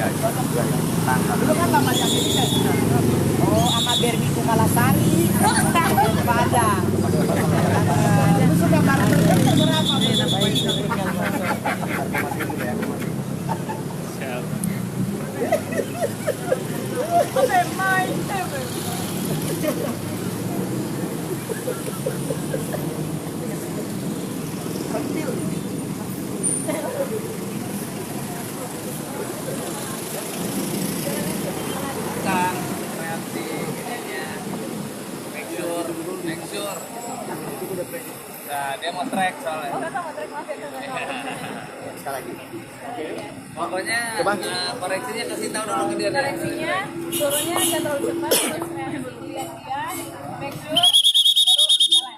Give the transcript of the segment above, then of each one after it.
Dulu kan nama yang ini kan. Oh, sama Berbi Kumalasari. Apa ada? Itu sudah barang berapa? Make sure. Nah, dia mau track soalnya. Oh, mau track masih Sekali lagi. Pokoknya koreksinya kasih tahu dulu ke dia. Koreksinya, turunnya jangan terlalu cepat, terus lihat-lihat, make sure, terus jalan.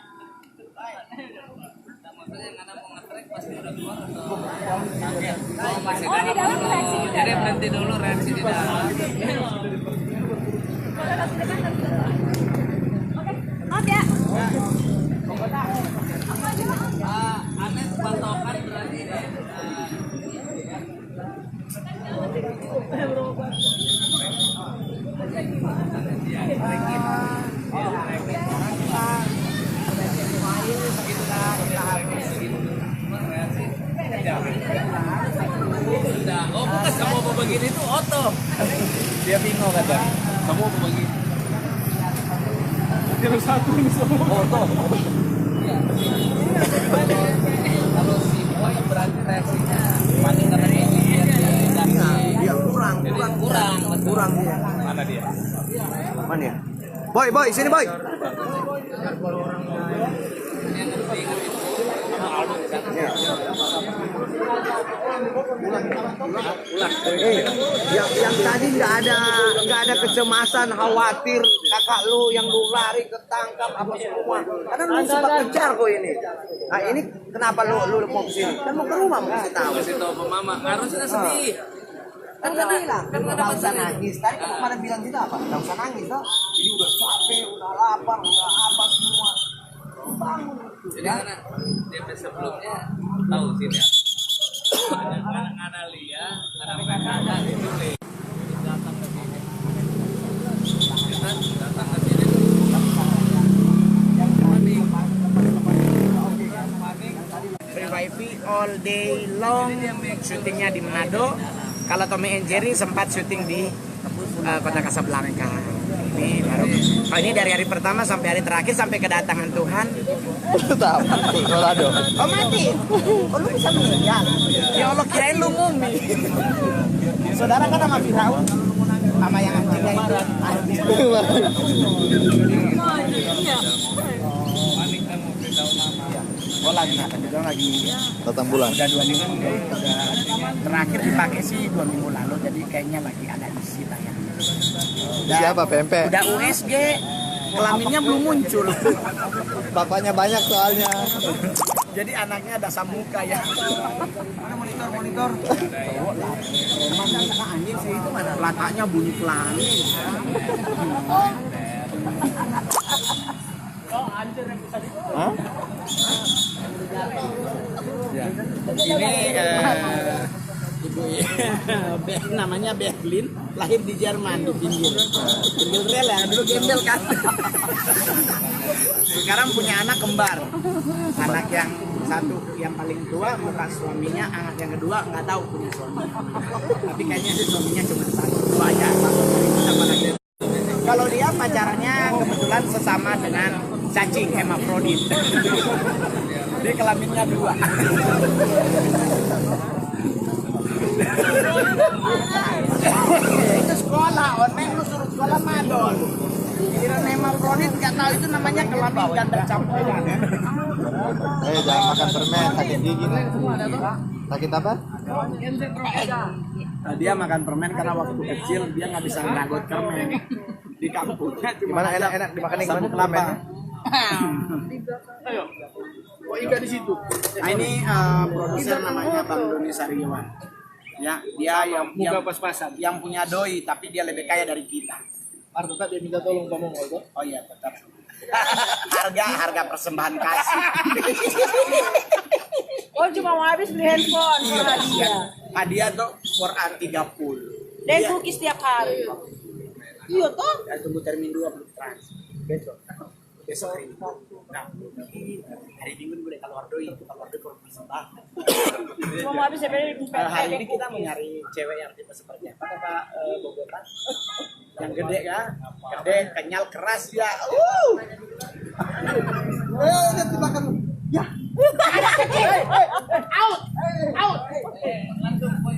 Maksudnya karena mau nge-track pasti udah keluar atau masih Oh, di dalam reaksi juga. Jadi berhenti dulu reaksi di dalam. Kalau kasih dekat harus dekat. Oke, maaf ya. Aneh patokan berarti oh bukan kamu mau begini tuh oto. Dia bingung kata. Kamu mau begini. Dia satu ini semua oto. Kalau si boy berarti reaksinya paling karena dia kurang dia. Mana dia? Mana ya? Boy, sini boy. Yang tadi nggak ada kecemasan, khawatir kakak lu yang lu lari ketangkap apa semua. Karena lu sempat kejar kok ini. Nah ini kenapa lu mau kesini? Kan mau ke rumah mau kasih tahu. Kasih tahu ke mama. Harusnya sedih. Kan udah bilang, nggak usah nangis. Tadi kan kemarin bilang gitu apa? Nggak usah nangis toh. Jadi udah capek, udah lapar, udah apa semua. Bangun. Jadi karena dia sebelumnya tahu sih dia. Karena Lia, karena mereka itu datang ke sini. Datang ke sini. Free wifi all day long. Syutingnya di Manado. Kalau Tommy and Jerry sempat syuting di kota Casablanca. Ini baru. Oh, ini dari hari pertama sampai hari terakhir sampai kedatangan Tuhan. Mati, Colorado. Oh mati. Oh lu bisa meninggal. Ya Allah kirain lu mumi. Saudara kan sama Firaun, sama yang anjingnya itu. Oh lagi juga lagi Datang bulan. udah 2 minggu udah terakhir dipakai sih 2 minggu lalu jadi kayaknya lagi ada isi tayang. Siapa PMP? Udah USG kelaminnya belum muncul. Bapaknya banyak soalnya. Jadi anaknya ada samuka ya. Mana monitor. Mana anjing sih itu mana? Lataknya bunyi pelan. Hah? Ini ibu namanya Berlin, lahir di Jerman di pinggir rel ya, dulu gembel kan. Sekarang punya anak kembar, anak yang satu yang paling tua muka suaminya, anak yang kedua nggak tahu punya suami, tapi kayaknya sih suaminya cuma satu aja. Kalau dia pacarannya kebetulan sesama dengan cacing hemafrodit. Dia kelaminnya 2. Itu sekolah, online lu suruh sekolah madon. Kira hemafrodit nggak tahu itu namanya kelamin ganda campuran. Jangan makan permen, sakit gigi nih. Sakit apa? Dia makan permen karena waktu kecil dia nggak bisa ngeragot permen. Di kampungnya Gimana enak dimakan gimana permennya? Ayo. Oh, ikan di situ. Nah, ini produser namanya Bang Doni Sariwan. Ya, dia yang pas-pasan, yang punya doi tapi dia lebih kaya dari kita. Tetap dia minta tolong kamu mau. Oh iya, tetap. harga persembahan kasih. Oh, cuma mau habis beli handphone sama hadiah. Hadiah tuh Quran 30. Dan cookies tiap hari. Iya toh? Ya, tunggu termin 2 belum trans. Besok hari Minggu. Nah, hari Minggu boleh keluar doi kalau sembah. Mau habis ya Hari ini kita mau nyari cewek yang tipe seperti apa kakak Bogota? Yang gede kan? Gede, kenyal, keras ya. Ya. Ada kecil. Out. Out. Langsung boy.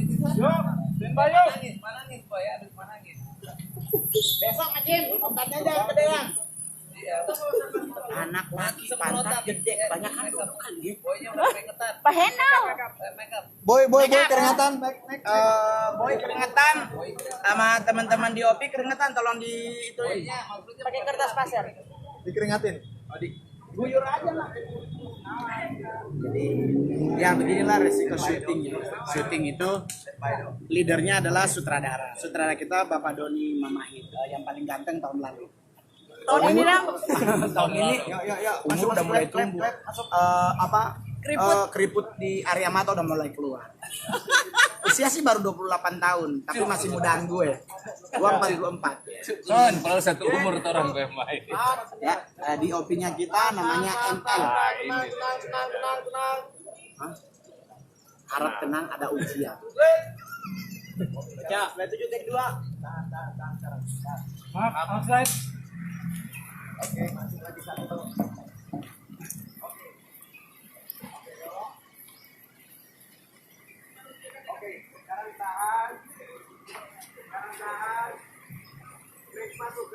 Manangis boy, aduh manangis. Besok ngajim, angkatnya aja kedean. Iya. Anak laki pantat gede, banyak kan bukan gitu. Boynya udah keringetan. Pahenau. Make up. Boy keringetan. Boy keringetan sama teman-teman di OP keringetan, tolong di itu Pakai kertas pasir. Dikeringatin. guyur aja lah. Jadi ya beginilah resiko syuting. Syuting itu leadernya adalah sutradara. Sutradara kita Bapak Doni Mamahit, yang paling ganteng tahun lalu. Tahun ini dong. Tahun ini umur udah mulai tumbuh. Keriput di area mata udah mulai keluar. Usia sih baru 28 tahun, tapi masih mudaan gue. Gue 44. Son, kalau satu umur orang gue main. Ya, di OP-nya kita namanya ML. Hah? Harap tenang, ada ujian. Ya, 7 take 2. Maaf, guys. Oke, masih lagi satu. Oke, sekarang tahan. Break masuk.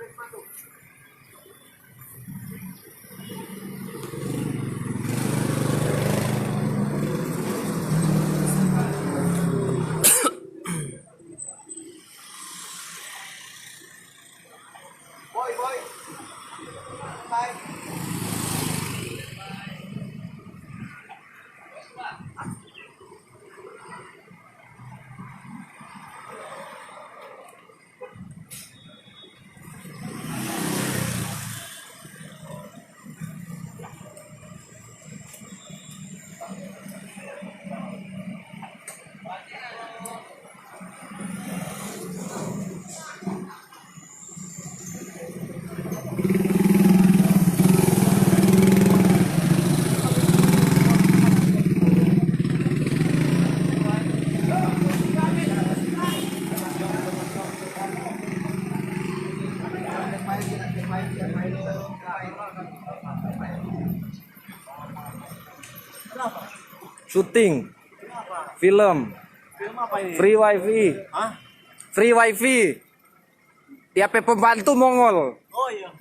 Boy. Bye. Syuting film free wifi. Free wifi tiap pembantu Mongol. Oh iya.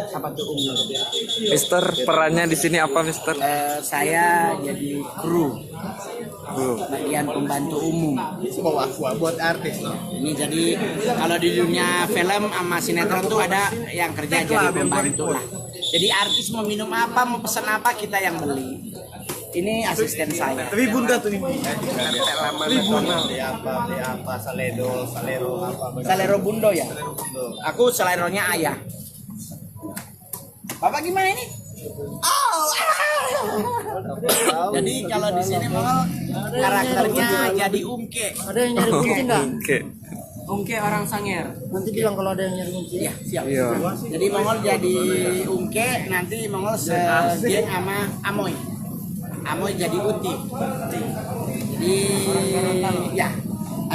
Apa tuh umur? Mister, perannya di sini apa, Mister? Saya jadi kru, bagian pembantu umum. Buat artis. Ini jadi kalau di dunia film sama sinetron tuh ada yang kerja jadi pembantu lah. Jadi artis mau minum apa, mau pesan apa kita yang beli. Ini asisten saya. Tapi bunda tuh nih. Beli apa? Salero apa? Salero Bundo ya. Aku saleronya ayah. Bapak gimana ini? Jadi kalau di sini mau karakternya jadi Ungke. Ada yang nyari kunci nggak? Oke. Ungke orang Sangir. Nanti bilang kalau ada yang nyari kunci. Iya, siap. Iya. Jadi Mongol jadi Ungke, nanti Mongol segeng sama Amoy. Amoy jadi Uti. Jadi ya,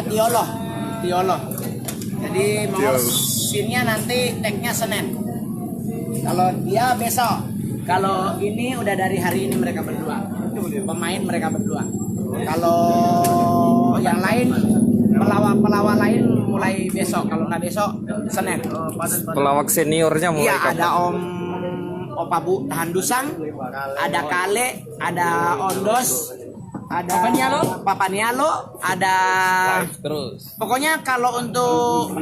Tiolo. Jadi Mongol scene-nya nanti tag-nya Senin. Kalau dia besok. Kalau ini udah dari hari ini mereka berdua. Pemain mereka berdua. Kalau yang lain pelawak lain mulai besok. Kalau nggak besok Senin. Pelawak seniornya mulai Iya, kapan? ada Om Opa Bu Tahan Dusang, ada Kale, ada Ondos, ada Papanialo, ada Terus. pokoknya kalau untuk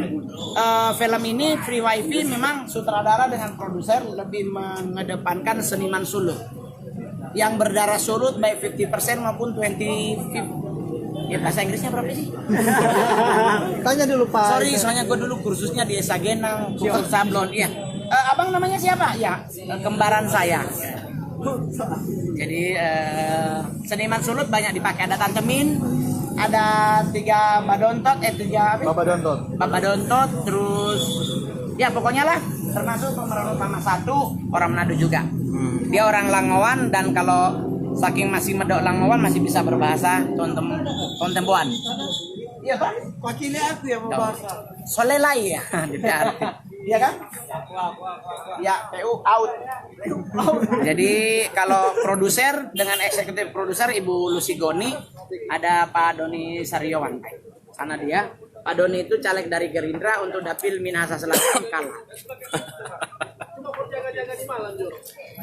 film ini Free Wifi memang sutradara dengan produser lebih mengedepankan seniman sulut yang berdarah sulut baik 50% maupun 20. Ya bahasa Inggrisnya berapa sih? Tanya dulu Pak. Sorry, soalnya gue dulu kursusnya di Esagenang, kursus sablon. Iya. Abang namanya siapa? Ya, kembaran saya. Jadi seniman sulut banyak dipakai. Ada Tante Min, ada 3 Badontot, 3 apa? Bapak Dontot, terus ya pokoknya lah termasuk pemeran utama 1 orang Manado juga. Dia orang Langowan dan kalau saking masih medok Langowan masih bisa berbahasa Kontempoan. Iya Pak? Wakilnya aku yang mau bahasa. Solelai ya di PRT. Iya kan? Ya, PU out. Jadi kalau produser dengan eksekutif produser Ibu Lucy Goni, ada Pak Doni Saryowan. Sana dia. Pak Doni itu caleg dari Gerindra untuk dapil Minahasa Selatan kalah.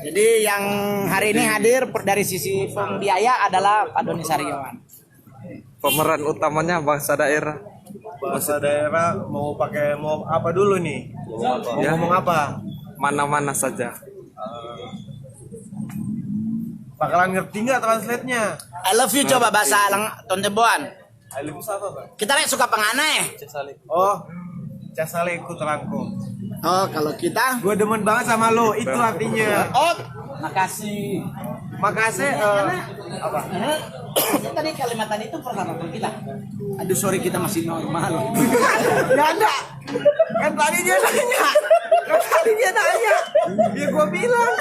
Jadi yang hari ini hadir dari sisi pembiaya adalah Pak Doni Saryowan. Pemeran utamanya bangsa daerah. Bahasa daerah mau apa dulu nih? Mau Ya. ngomong apa? Mana-mana saja. Bakalan ngerti nggak translate-nya? I love you coba bahasa Tontemboan. I love you apa, Pak? Kita lagi suka pengane. Oh, casale ku terangku. Oh, kalau kita Gue demen banget sama lo, itu artinya. oh, makasih. Makasih. Apa? Tadi kalimat tadi itu pertama kita. Aduh sorry kita masih normal. Gak ada. Kan tadi dia nanya. Ya gue bilang.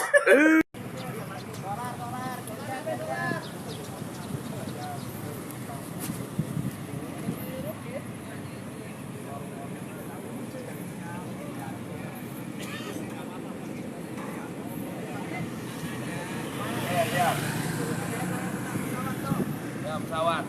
Ya, pesawat.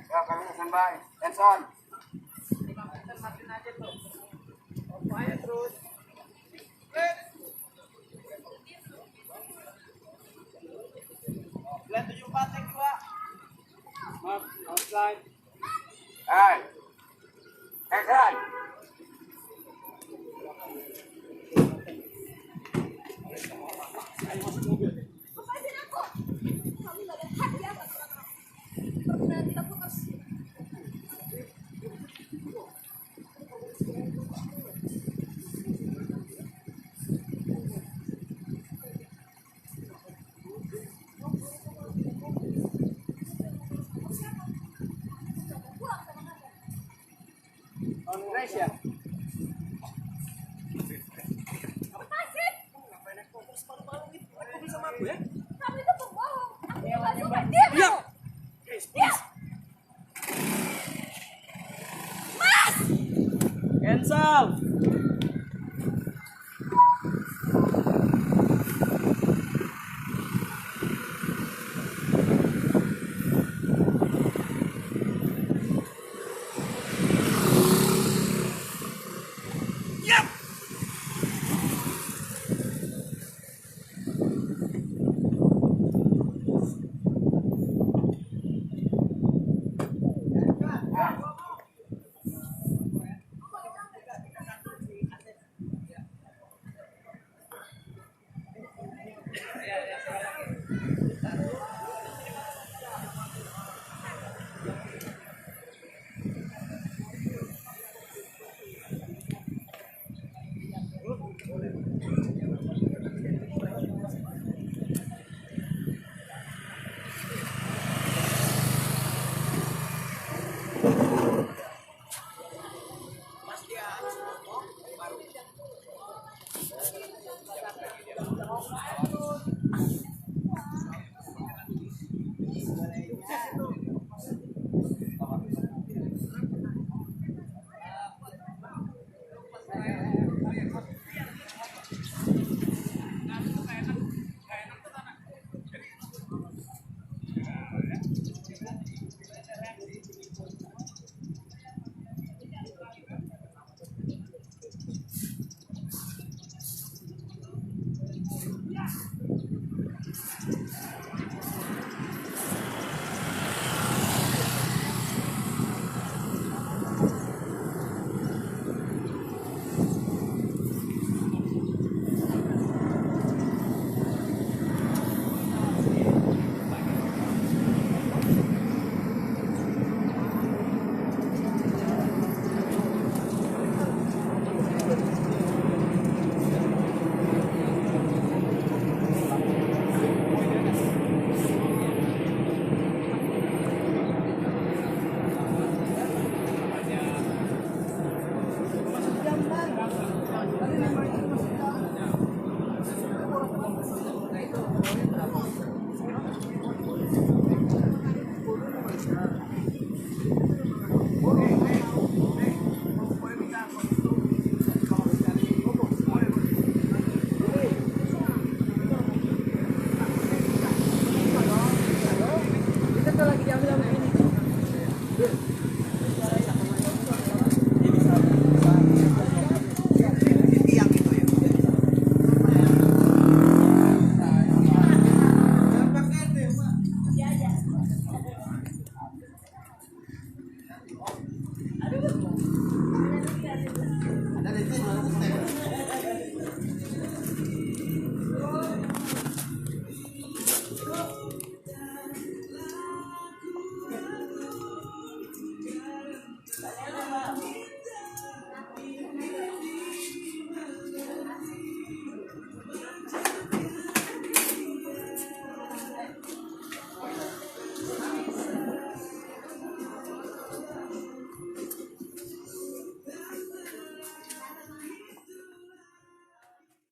Ya, kami standby. Hands on. Hai. Action. Kamu itu pembohong. Aku nggak suka. Diam kamu. Diam. Mas. Cancel.